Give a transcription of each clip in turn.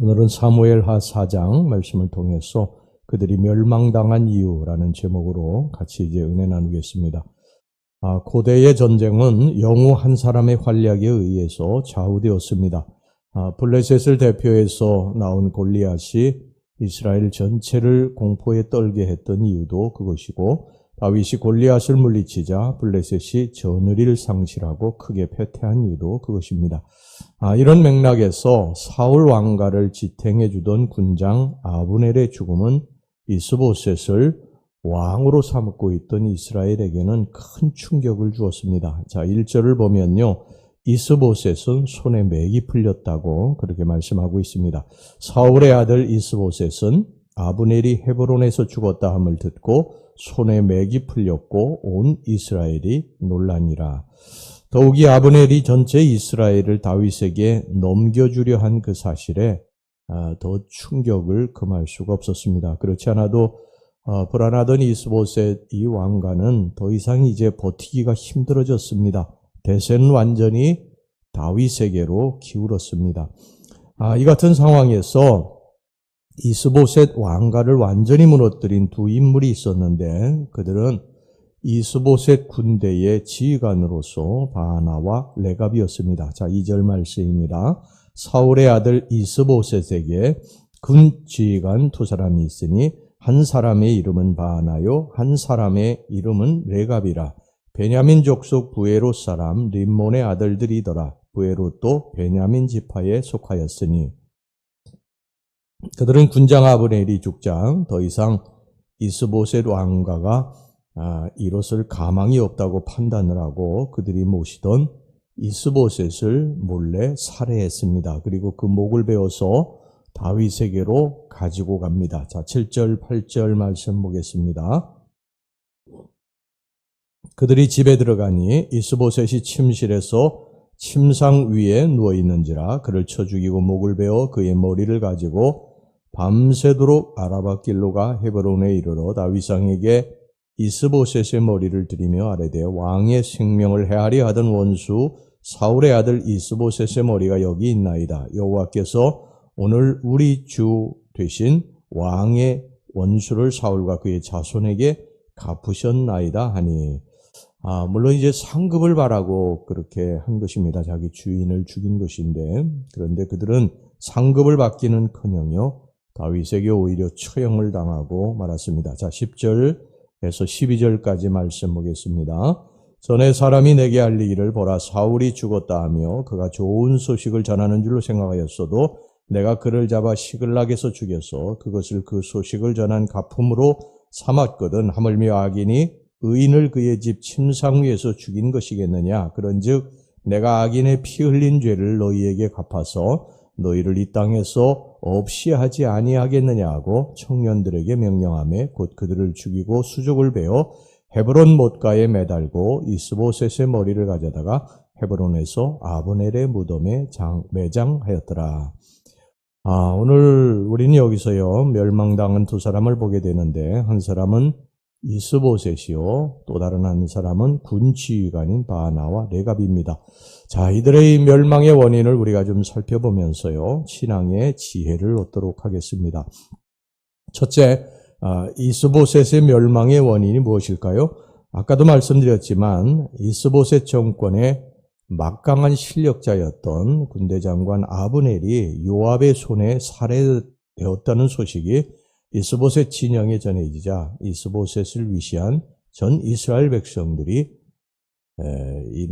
오늘은 사무엘하 4장 말씀을 통해서 그들이 멸망당한 이유라는 제목으로 같이 이제 은혜 나누겠습니다. 고대의 전쟁은 영우 한 사람의 활약에 의해서 좌우되었습니다. 블레셋을 대표해서 나온 골리앗이 이스라엘 전체를 공포에 떨게 했던 이유도 그것이고, 다윗이 골리앗을 물리치자 블레셋이 저늘이를 상실하고 크게 패퇴한 이유도 그것입니다. 이런 맥락에서 사울 왕가를 지탱해 주던 군장 아브넬의 죽음은 이스보셋을 왕으로 삼고 있던 이스라엘에게는 큰 충격을 주었습니다. 1절을 보면요, 이스보셋은 손에 맥이 풀렸다고 그렇게 말씀하고 있습니다. 사울의 아들 이스보셋은 아브넬이 헤브론에서 죽었다 함을 듣고 손에 맥이 풀렸고 온 이스라엘이 놀라니라. 더욱이 아브넬이 전체 이스라엘을 다윗에게 넘겨주려 한 그 사실에 더 충격을 금할 수가 없었습니다. 그렇지 않아도 불안하던 이스보셋 이 왕가는 더 이상 이제 버티기가 힘들어졌습니다. 대세는 완전히 다윗에게로 기울었습니다. 이 같은 상황에서 이스보셋 왕가를 완전히 무너뜨린 두 인물이 있었는데, 그들은 이스보셋 군대의 지휘관으로서 바나와 레갑이었습니다. 2절 말씀입니다. 사울의 아들 이스보셋에게 군 지휘관 두 사람이 있으니 한 사람의 이름은 바나요, 한 사람의 이름은 레갑이라. 베냐민 족속 부에롯 사람 림몬의 아들들이더라. 부에롯도 베냐민 지파에 속하였으니. 그들은 군장 아브넬이 죽자 더 이상 이스보셋 왕가가 이롯을 가망이 없다고 판단을 하고 그들이 모시던 이스보셋을 몰래 살해했습니다. 그리고 그 목을 베어서 다윗에게로 가지고 갑니다. 7절, 8절 말씀 보겠습니다. 그들이 집에 들어가니 이스보셋이 침실에서 침상 위에 누워있는지라 그를 쳐 죽이고 목을 베어 그의 머리를 가지고 밤새도록 아라바 길로 가 헤브론에 이르러 다윗왕에게 이스보셋의 머리를 들이며 아뢰되 왕의 생명을 해하려 하던 원수 사울의 아들 이스보셋의 머리가 여기 있나이다. 여호와께서 오늘 우리 주 되신 왕의 원수를 사울과 그의 자손에게 갚으셨나이다 하니. 물론 이제 상급을 바라고 그렇게 한 것입니다. 자기 주인을 죽인 것인데, 그런데 그들은 상급을 받기는커녕요 다윗에게 오히려 처형을 당하고 말았습니다. 10절에서 12절까지 말씀 보겠습니다. 전에 사람이 내게 알리기를 보라 사울이 죽었다 하며 그가 좋은 소식을 전하는 줄로 생각하였어도 내가 그를 잡아 시글락에서 죽여서 그것을 그 소식을 전한 가품으로 삼았거든. 하물며 악인이 의인을 그의 집 침상 위에서 죽인 것이겠느냐. 그런즉 내가 악인의 피 흘린 죄를 너희에게 갚아서 너희를 이 땅에서 없이 하지 아니하겠느냐 하고 청년들에게 명령하며 곧 그들을 죽이고 수족을 베어 헤브론 못가에 매달고 이스보셋의 머리를 가져다가 헤브론에서 아브넬의 무덤에 매장하였더라. 오늘 우리는 여기서요 멸망당한 두 사람을 보게 되는데, 한 사람은 이스보셋이요 또 다른 한 사람은 군 지휘관인 바나와 레갑입니다. 이들의 멸망의 원인을 우리가 좀 살펴보면서요 신앙의 지혜를 얻도록 하겠습니다. 첫째, 이스보셋의 멸망의 원인이 무엇일까요? 아까도 말씀드렸지만 이스보셋 정권의 막강한 실력자였던 군대 장관 아브넬이 요압의 손에 살해되었다는 소식이 이스보셋 진영에 전해지자 이스보셋을 위시한 전 이스라엘 백성들이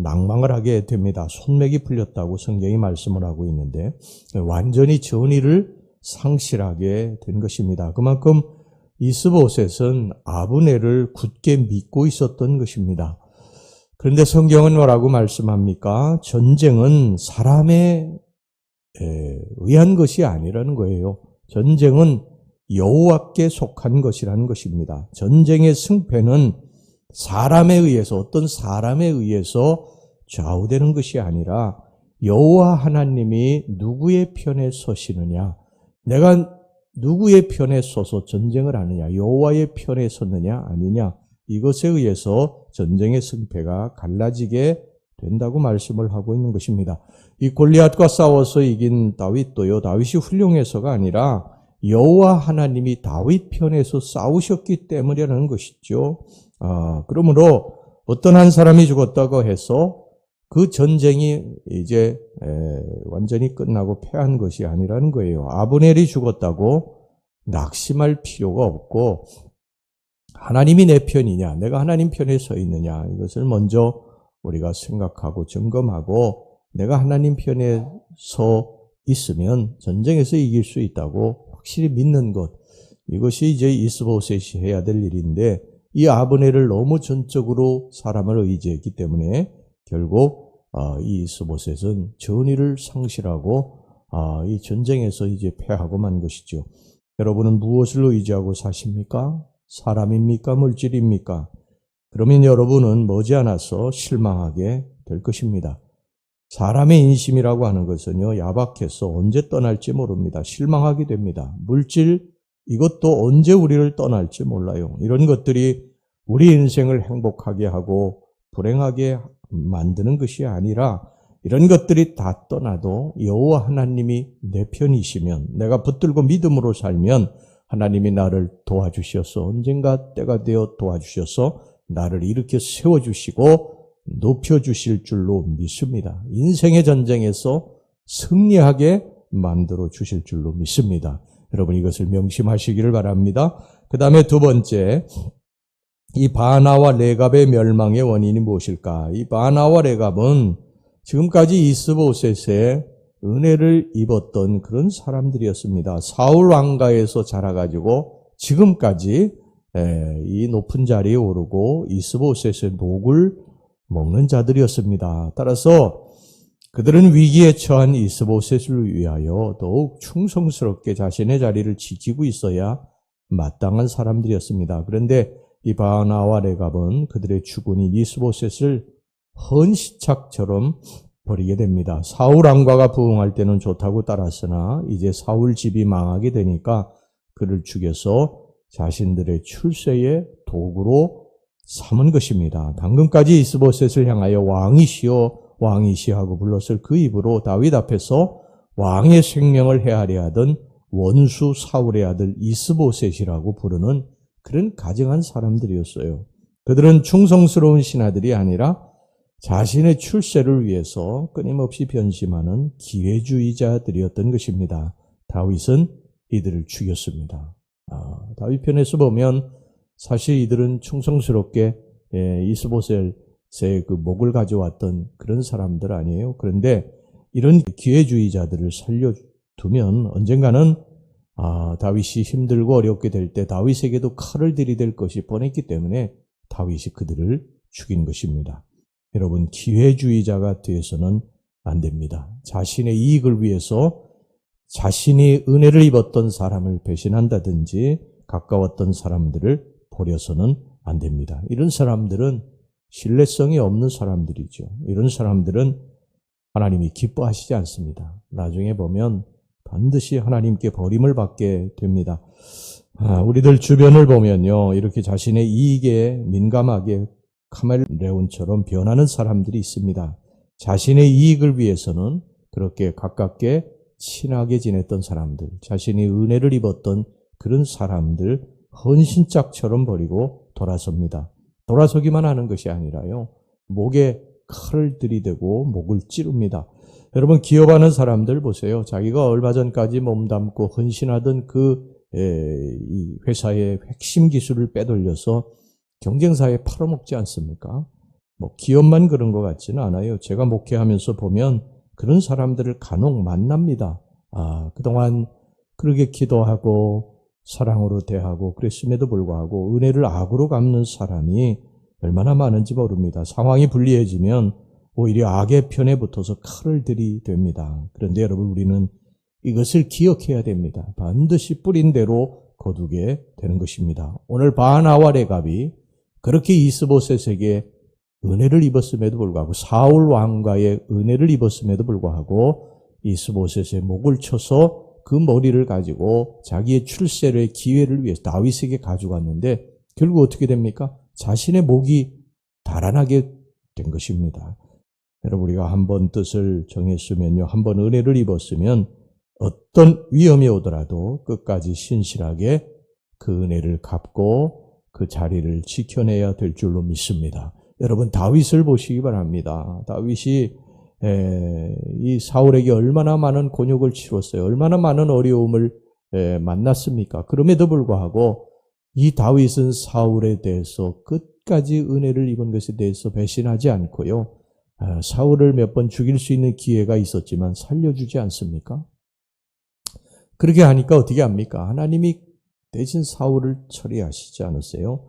낭망을 하게 됩니다. 손맥이 풀렸다고 성경이 말씀을 하고 있는데 완전히 전의를 상실하게 된 것입니다. 그만큼 이스보셋은 아브넬을 굳게 믿고 있었던 것입니다. 그런데 성경은 뭐라고 말씀합니까? 전쟁은 사람에 의한 것이 아니라는 거예요. 전쟁은 여호와께 속한 것이라는 것입니다. 전쟁의 승패는 사람에 의해서, 어떤 사람에 의해서 좌우되는 것이 아니라 여호와 하나님이 누구의 편에 서시느냐, 내가 누구의 편에 서서 전쟁을 하느냐, 여호와의 편에 섰느냐 아니냐, 이것에 의해서 전쟁의 승패가 갈라지게 된다고 말씀을 하고 있는 것입니다. 이 골리앗과 싸워서 이긴 다윗도요, 다윗이 훌륭해서가 아니라 여호와 하나님이 다윗 편에서 싸우셨기 때문이라는 것이죠. 그러므로 어떤 한 사람이 죽었다고 해서 그 전쟁이 이제 완전히 끝나고 패한 것이 아니라는 거예요. 아브넬이 죽었다고 낙심할 필요가 없고, 하나님이 내 편이냐, 내가 하나님 편에 서 있느냐, 이것을 먼저 우리가 생각하고 점검하고, 내가 하나님 편에 서 있으면 전쟁에서 이길 수 있다고 확실히 믿는 것, 이것이 이제 이스보셋이 해야 될 일인데, 이 아브넬을 너무 전적으로 사람을 의지했기 때문에 결국 이 이스보셋은 전의를 상실하고 이 전쟁에서 이제 패하고 만 것이죠. 여러분은 무엇을 의지하고 사십니까? 사람입니까? 물질입니까? 그러면 여러분은 머지않아서 실망하게 될 것입니다. 사람의 인심이라고 하는 것은요, 야박해서 언제 떠날지 모릅니다. 실망하게 됩니다. 물질, 이것도 언제 우리를 떠날지 몰라요. 이런 것들이 우리 인생을 행복하게 하고 불행하게 만드는 것이 아니라, 이런 것들이 다 떠나도 여호와 하나님이 내 편이시면, 내가 붙들고 믿음으로 살면 하나님이 나를 도와주셔서, 언젠가 때가 되어 도와주셔서 나를 일으켜 세워주시고 높여주실 줄로 믿습니다. 인생의 전쟁에서 승리하게 만들어 주실 줄로 믿습니다. 여러분, 이것을 명심하시기를 바랍니다. 그 다음에 두 번째, 이 바나와 레갑의 멸망의 원인이 무엇일까? 이 바나와 레갑은 지금까지 이스보셋의 은혜를 입었던 그런 사람들이었습니다. 사울 왕가에서 자라가지고 지금까지 이 높은 자리에 오르고 이스보셋의 목을 먹는 자들이었습니다. 따라서 그들은 위기에 처한 이스보셋을 위하여 더욱 충성스럽게 자신의 자리를 지키고 있어야 마땅한 사람들이었습니다. 그런데 이 바나와 레갑은 그들의 주군인 이스보셋을 헌시착처럼 버리게 됩니다. 사울 왕가가 부흥할 때는 좋다고 따랐으나 이제 사울 집이 망하게 되니까 그를 죽여서 자신들의 출세의 도구로 삼은 것입니다. 방금까지 이스보셋을 향하여 왕이시여 왕이시하고 불렀을 그 입으로 다윗 앞에서 왕의 생명을 헤아려 하던 원수 사울의 아들 이스보셋이라고 부르는 그런 가증한 사람들이었어요. 그들은 충성스러운 신하들이 아니라 자신의 출세를 위해서 끊임없이 변심하는 기회주의자들이었던 것입니다. 다윗은 이들을 죽였습니다. 다윗 편에서 보면 사실 이들은 충성스럽게 이스보셋의 그 목을 가져왔던 그런 사람들 아니에요. 그런데 이런 기회주의자들을 살려두면 언젠가는 다윗이 힘들고 어렵게 될 때 다윗에게도 칼을 들이댈 것이 뻔했기 때문에 다윗이 그들을 죽인 것입니다. 여러분, 기회주의자가 되어서는 안 됩니다. 자신의 이익을 위해서 자신이 은혜를 입었던 사람을 배신한다든지 가까웠던 사람들을 버려서는 안 됩니다. 이런 사람들은 신뢰성이 없는 사람들이죠. 이런 사람들은 하나님이 기뻐하시지 않습니다. 나중에 보면 반드시 하나님께 버림을 받게 됩니다. 우리들 주변을 보면요, 이렇게 자신의 이익에 민감하게 카멜레온처럼 변하는 사람들이 있습니다. 자신의 이익을 위해서는 그렇게 가깝게 친하게 지냈던 사람들, 자신이 은혜를 입었던 그런 사람들 헌신짝처럼 버리고 돌아섭니다. 돌아서기만 하는 것이 아니라요, 목에 칼을 들이대고 목을 찌릅니다. 여러분, 기업하는 사람들 보세요. 자기가 얼마 전까지 몸담고 헌신하던 이 회사의 핵심 기술을 빼돌려서 경쟁사에 팔아먹지 않습니까? 기업만 그런 것 같지는 않아요. 제가 목회하면서 보면 그런 사람들을 간혹 만납니다. 그동안 그렇게 기도하고 사랑으로 대하고 그랬음에도 불구하고 은혜를 악으로 갚는 사람이 얼마나 많은지 모릅니다. 상황이 불리해지면 오히려 악의 편에 붙어서 칼을 들이댑니다. 그런데 여러분, 우리는 이것을 기억해야 됩니다. 반드시 뿌린 대로 거두게 되는 것입니다. 오늘 바나와 레갑이 그렇게 이스보셋에게 은혜를 입었음에도 불구하고, 사울 왕가의 은혜를 입었음에도 불구하고 이스보셋의 목을 쳐서 그 머리를 가지고 자기의 출세의 기회를 위해서 다윗에게 가져갔는데 결국 어떻게 됩니까? 자신의 목이 달아나게 된 것입니다. 여러분, 우리가 한번 뜻을 정했으면요, 한번 은혜를 입었으면 어떤 위험이 오더라도 끝까지 신실하게 그 은혜를 갚고 그 자리를 지켜내야 될 줄로 믿습니다. 여러분, 다윗을 보시기 바랍니다. 다윗이 이 사울에게 얼마나 많은 곤욕을 치렀어요. 얼마나 많은 어려움을 만났습니까? 그럼에도 불구하고 이 다윗은 사울에 대해서 끝까지 은혜를 입은 것에 대해서 배신하지 않고요. 사울을 몇 번 죽일 수 있는 기회가 있었지만 살려주지 않습니까? 그렇게 하니까 어떻게 합니까? 하나님이 대신 사울을 처리하시지 않으세요?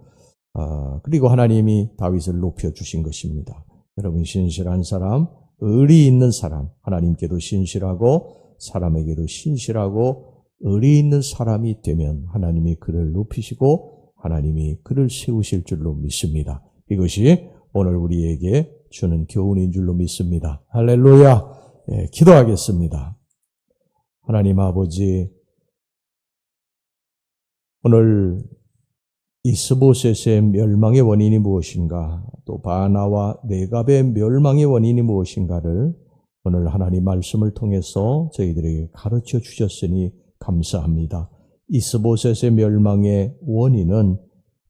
그리고 하나님이 다윗을 높여주신 것입니다. 여러분, 신실한 사람, 의리 있는 사람, 하나님께도 신실하고 사람에게도 신실하고 의리 있는 사람이 되면 하나님이 그를 높이시고 하나님이 그를 세우실 줄로 믿습니다. 이것이 오늘 우리에게 주는 교훈인 줄로 믿습니다. 할렐루야. 기도하겠습니다. 하나님 아버지, 오늘 이스보셋의 멸망의 원인이 무엇인가, 또 바나와 레갑의 멸망의 원인이 무엇인가를 오늘 하나님 말씀을 통해서 저희들에게 가르쳐 주셨으니 감사합니다. 이스보셋의 멸망의 원인은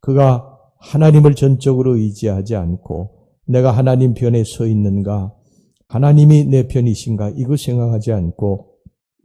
그가 하나님을 전적으로 의지하지 않고 내가 하나님 편에 서 있는가, 하나님이 내 편이신가 이거 생각하지 않고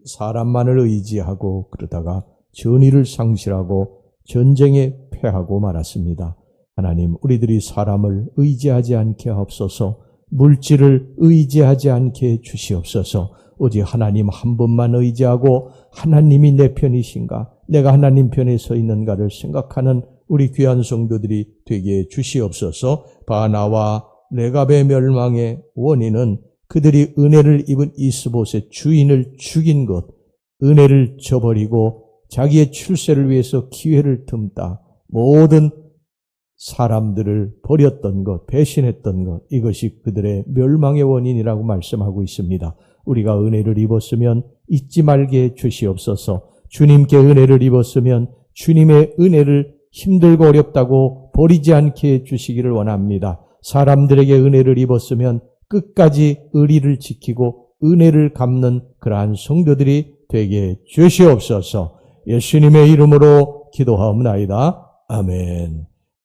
사람만을 의지하고 그러다가 전의를 상실하고 전쟁에 패하고 말았습니다. 하나님, 우리들이 사람을 의지하지 않게 하옵소서, 물질을 의지하지 않게 주시옵소서, 오직 하나님 한 분만 의지하고 하나님이 내 편이신가, 내가 하나님 편에 서 있는가를 생각하는 우리 귀한 성도들이 되게 주시옵소서. 바나와 레갑의 멸망의 원인은 그들이 은혜를 입은 이스보셋 주인을 죽인 것, 은혜를 저버리고 자기의 출세를 위해서 기회를 틈다 모든 사람들을 버렸던 것, 배신했던 것, 이것이 그들의 멸망의 원인이라고 말씀하고 있습니다. 우리가 은혜를 입었으면 잊지 말게 해 주시옵소서. 주님께 은혜를 입었으면 주님의 은혜를 힘들고 어렵다고 버리지 않게 해 주시기를 원합니다. 사람들에게 은혜를 입었으면 끝까지 의리를 지키고 은혜를 갚는 그러한 성도들이 되게 주시옵소서. 예수님의 이름으로 기도하옵나이다. 아멘.